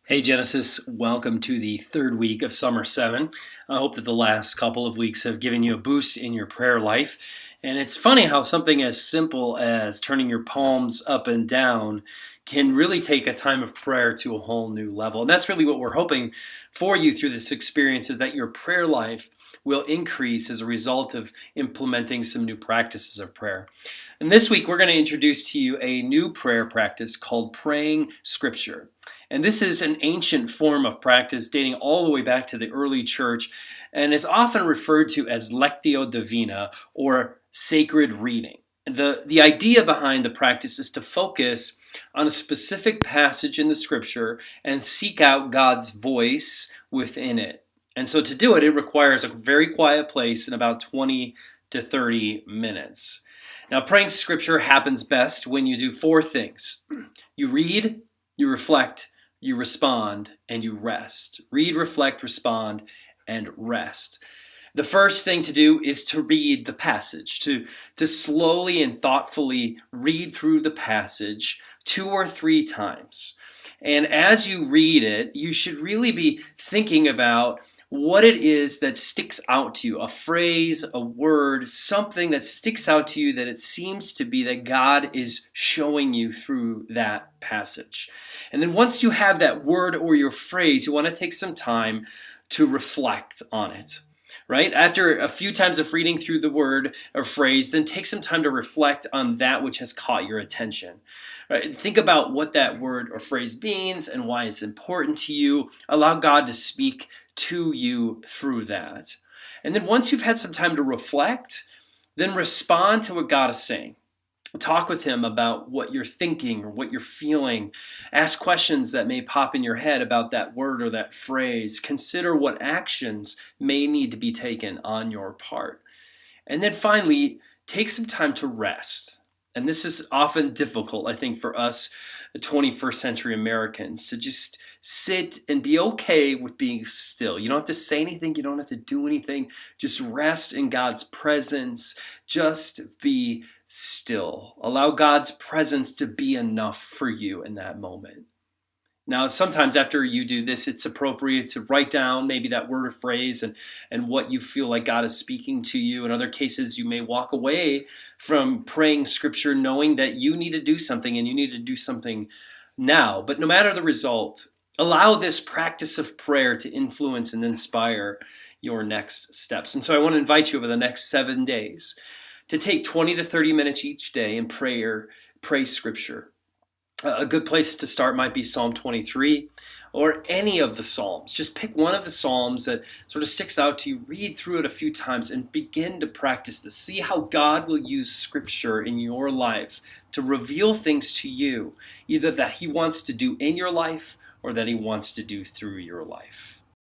Hey Genesis, welcome to the third week of Summer 7. I hope that the last couple of weeks have given you a boost in your prayer life. And it's funny how something as simple as turning your palms up and down can really take a time of prayer to a whole new level. And that's really what we're hoping for you through this experience, is that your prayer life will increase as a result of implementing some new practices of prayer. And this week, we're going to introduce to you a new prayer practice called praying scripture. And this is an ancient form of practice dating all the way back to the early church and is often referred to as Lectio Divina, or sacred reading. The idea behind the practice is to focus on a specific passage in the scripture and seek out God's voice within it. And so to do it, it requires a very quiet place in about 20 to 30 minutes. Now, praying scripture happens best when you do four things. You read, you reflect, you respond, and you rest. Read, reflect, respond, and rest. The first thing to do is to read the passage, to slowly and thoughtfully read through the passage 2 or 3 times. And as you read it, you should really be thinking about what it is that sticks out to you, a phrase, a word, something that sticks out to you that it seems to be that God is showing you through that passage. And then once you have that word or your phrase, you want to take some time to reflect on it. Right? After a few times of reading through the word or phrase, then take some time to reflect on that which has caught your attention. Right? Think about what that word or phrase means and why it's important to you. Allow God to speak to you through that. And then once you've had some time to reflect, then respond to what God is saying. Talk with him about what you're thinking or what you're feeling. Ask questions that may pop in your head about that word or that phrase. Consider what actions may need to be taken on your part. And then finally, take some time to rest. And this is often difficult, I think, for us 21st century Americans, to just sit and be okay with being still. You don't have to say anything. You don't have to do anything. Just rest in God's presence. Just be still. Allow God's presence to be enough for you in that moment. Now, sometimes after you do this, it's appropriate to write down maybe that word or phrase and what you feel like God is speaking to you. In other cases, you may walk away from praying scripture knowing that you need to do something and you need to do something now. But no matter the result, allow this practice of prayer to influence and inspire your next steps. And so I want to invite you over the next 7 days to take 20 to 30 minutes each day in pray scripture. A good place to start might be Psalm 23 or any of the Psalms. Just pick one of the Psalms that sort of sticks out to you, read through it a few times, and begin to practice this. See how God will use scripture in your life to reveal things to you, either that he wants to do in your life or that he wants to do through your life.